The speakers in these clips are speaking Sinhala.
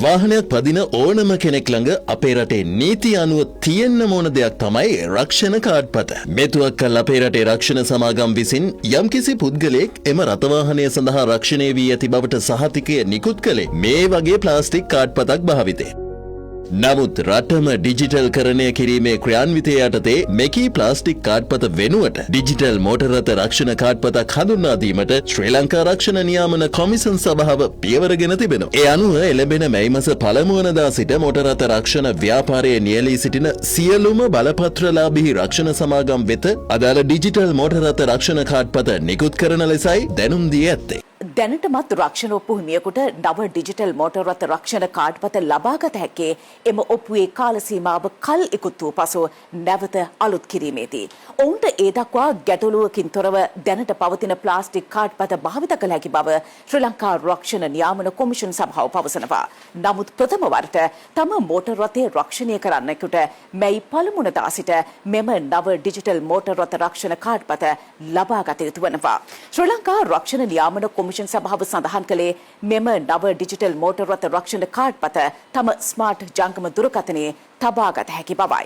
වාහනයක් පදින ඕනම කෙනෙක් ළඟ අපේ රටේ නීති අනුව තියෙන්න ඕන දෙයක් තමයි රක්ෂණ කාඩ්පත. මෙතුවක් කල් අපේ රටේ රක්ෂණ සමාගම් විසින් යම්කිසි පුද්ගලයෙක් එම රථවාහනය සඳහා රක්ෂණය වී ඇති බවට සහතිකය නිකුත් කළේ මේ වගේ ප්ලාස්ටික් කාඩ්පතක් භාවිතය. නමුත් රටම ඩිජිටල් කරණය කිරීමේ ක්‍රියාන්විතය යටතේ මෙකී ප්ලාස්ටික් කාඩ්පත වෙනුවට ඩිජිටල් මෝටර් රථ රක්ෂණ කාඩ්පතක් හඳුන්වා දීමට ශ්‍රී ලංකා රක්ෂණ නියාමන කොමිසම් සභාව පියවරගෙන තිබෙනවා. ඒ අනුව එළඹෙන මැයි මාස පළමු වනදා සිට මෝටර් රථ රක්ෂණ ව්‍යාපාරයේ නියැලී සිටින සියලුම බලපත්‍රලාභී රක්ෂණ සමාගම් වෙත අදාළ ඩිජිටල් මෝටර් රථ රක්ෂණ කාඩ්පත නිකුත් කරන ලෙසයි දැනුම් දී ඇත්තේ. දැනටමත් රක්ෂණ ඔප්පු හිමියෙකුට නව ඩිජිටල් මෝටර් රථ රක්ෂණ කාඩ්පත ලබාගත හැකේ එම ඔප්පුවේ කාල සීමාව කල් ඉක්ුත් වූ පසු නැවත අලුත් කිරීමේදී. ඔවුන්ට ඒ දක්වා ගැටලුවකින් තොරව දැනට පවතින ප්ලාස්ටික් කාඩ්පත භාවිත කළ හැකි බව ශ්‍රී ලංකා රක්ෂණ නියාමන කොමිෂන් සභාව පවසනවා. නමුත් ප්‍රථම වරට තම මෝටර් රථය රක්ෂණය කරන්නෙකුට මැයි පළමුවනදා සිට මෙම නව ඩිජිටල් මෝටර් රථ රක්ෂණ කාඩ්පත ලබාගත යුතු වනවා. ශ්‍රී ලංකා රක්ෂණ නියාමන කොමිෂන් සභාව සඳහන් කළේ මෙම නව ඩිජිටල් මෝටර් රථ රක්ෂණ කාඩ්පත තම ස්මාර්ට් ජංගම දුරකථනයේ තබාගත හැකි බවයි.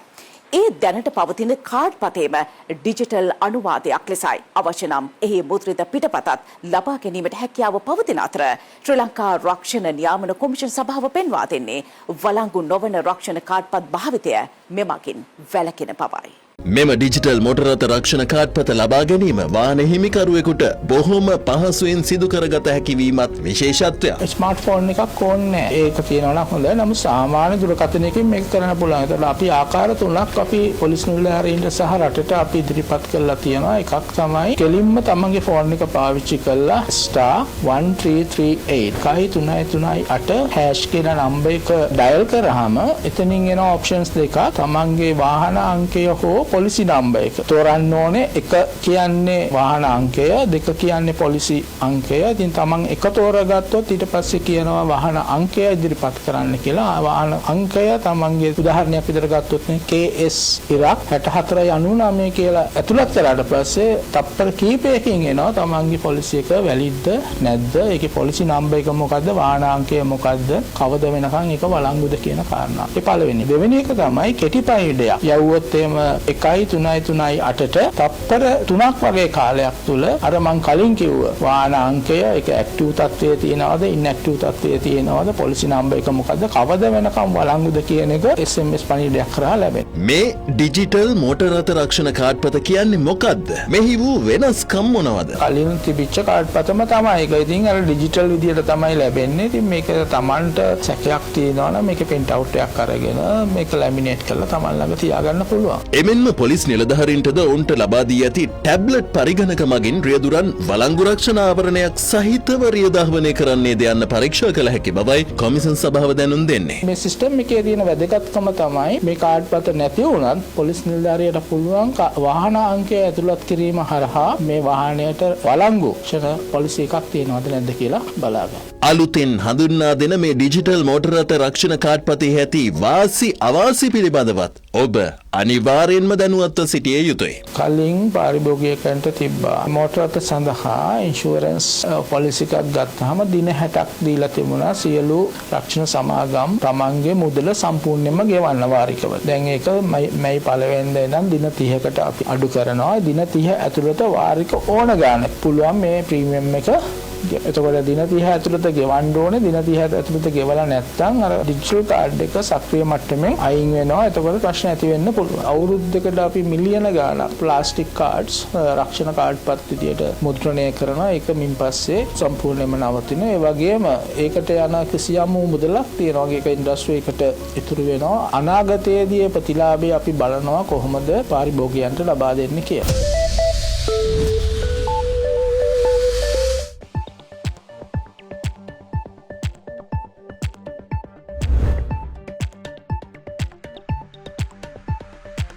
ඒ දැනට පවතින කාඩ්පතේම ඩිජිටල් අනුවාදයක් ලෙසයි. අවශ්‍ය නම් එහි මුද්‍රිත පිටපතත් ලබා ගැනීමට හැකියාව පවතින අතර ශ්‍රී ලංකා රක්ෂණ නියාමන කොමිෂන් සභාව පෙන්වා දෙන්නේ වළංගු නොවන රක්ෂණ කාඩ්පත් භාවිතය මෙමගින් වැළකෙන බවයි. මෙම ඩිජිටල් මෝටර් රථ රක්ෂණ කාඩ්පත ලබා ගැනීම වාහන හිමිකරුවෙකුට බොහොම පහසුවෙන් සිදු කරගත හැකි වීමත් විශේෂත්වයක්. ස්මාර්ට්ෆෝන් එකක් ඕනේ ඒක තියෙනවා නම් හොඳයි. නමුත් සාමාන්‍ය දුරකථනයකින් මේක කරන්න පුළුවන්. ඒතකොට අපි ආකාර තුනක් අපි පොලිස් නිලධාරීන්ට සහ රටට අපි ඉදිරිපත් කරලා තියෙනවා. එකක් තමයි කෙලින්ම තමන්ගේ ෆෝන් එක පාවිච්චි කරලා *1338 කයි 338# කියන නම්බර් එක ඩයල් කරාම එතනින් එන ඔප්ෂන්ස් දෙක තමන්ගේ වාහන අංකය හෝ පොලිසි නම්බර් එක තෝරන්න ඕනේ. එක කියන්නේ වාහන අංකය, දෙක කියන්නේ පොලිසි අංකය. ඉතින් තමන් එක තෝරගත්තොත් ඊට පස්සේ කියනවා වාහන අංකය ඉදිරිපත් කරන්න කියලා. වාහන අංකය තමන්ගේ උදාහරණයක් විදිහට ගත්තොත් KS ඉරක් 6499 කියලා ඇතුළත් කරාට පස්සේ තප්පර කීපයකින් එනවා තමන්ගේ පොලිසි එක වැලිද්ද නැද්ද, ඒකේ පොලිසි නම්බර් එක මොකද්ද, වාහන අංකය මොකද්ද, කවද වෙනකන් ඒක වළංගුද කියන කාරණා. ඒ පළවෙනි. දෙවෙනි එක තමයි කෙටි පණිවිඩයක්. යවුවොත් එහෙම 1.338ට තප්පර 3ක් වගේ කාලයක් තුල අර මං කලින් කිව්ව වාහන අංකය ඒක ඇක්ටිව් තත්ත්වයේ තියෙනවද, ඉන්ඇක්ටිව් තත්ත්වයේ තියෙනවද, පොලිසි නම්බර් එක මොකද්ද, කවද වෙනකම් වළංගුද කියන එක SMS පණිවිඩයක් කරා ලැබෙනවා. මේ ඩිජිටල් මෝටර් රථ රක්ෂණ කාඩ්පත කියන්නේ මොකද්ද? මෙහි වූ වෙනස්කම් මොනවද? කලින් තිබිච්ච කාඩ්පතම තමයි ඒක. ඉතින් අර ඩිජිටල් විදියට තමයි ලැබෙන්නේ. ඉතින් මේක Tamanට සැකයක් තියෙනවා නම් මේක print out එකක් අරගෙන මේක ලැමිනේට් කරලා Taman ළඟ තියාගන්න පුළුවන්. එමෙන්ම පොලිස් නිලධාරීන්ටද ඔවුන්ට ලබා දී ඇති ටැබ්ලට් පරිගණක මගින් රියදුරන් වළංගු රක්ෂණ ආවරණයක් සහිතව රියදාහවනය කරන්නේද යන්න පරීක්ෂා කළ හැකි බවයි කොමිසම් සභාව දැනුම් දෙන්නේ. මේ සිස්ටම් එකේ තියෙන වැදගත්කම තමයි මේ කාඩ්පත නැති වුණත් පොලිස් නිලධාරියට පුළුවන් වාහන අංකය ඇතුළත් කිරීම හරහා මේ වාහනයට වළංගු ක්ෂණ පොලිසි එකක් තියෙනවද නැද්ද කියලා බලාගන්න. අලුතෙන් හඳුන්වා දෙන මේ ඩිජිටල් මෝටර් රථ රක්ෂණ කාඩ්පතේ ඇති වාසි අවාසි පිළිබඳවත් ඔබ අනිවාර්යෙන්ම දැනුවත්ව සිටිය යුතුයි. කලින් පාරිභෝගිකයන්ට තිබ්බා මෝටර් රථ සඳහා ඉන්ෂුරන්ස් පොලිසි එකක් ගත්තාම දින 60ක් දීලා තිබුණා සියලු රක්ෂණ සමාගම් තමන්ගේ මුදල සම්පූර්ණයෙන්ම ගෙවන්න වාරිකව. දැන් ඒක මැයි පළවෙනිදා ඉඳන් දින 30කට අපි අඩු කරනවා. දින 30 ඇතුළත වාරික ඕන ගන්න පුළුවන් මේ ප්‍රීමියම් එක. එතකොට දින 30 ඇතුළත ගෙවන්න ඕනේ. දින 30 ඇතුළත ගෙවලා නැත්නම් අර ඩිජිටල් කාඩ් එක සක්‍රිය මට්ටමින් අයින් වෙනවා. එතකොට ප්‍රශ්න ඇති වෙන්න පුළුවන්. අවුරුද්දකට අපි මිලියන ගාණක් ප්ලාස්ටික් කාඩ්ස් රක්ෂණ කාඩ්පත් විදියට මුද්‍රණය කරනවා. ඒක මින් පස්සේ සම්පූර්ණයෙන්ම නවතිනවා. ඒ වගේම ඒකට යන කිසියම් මුදලක් තියෙනවා. ඒක ඉන්ඩස්ට්‍රි එකට ඉතුරු වෙනවා. අනාගතයේදී ප්‍රතිලාභය අපි බලනවා කොහොමද පාරිභෝගිකයන්ට ලබා දෙන්නේ කියලා.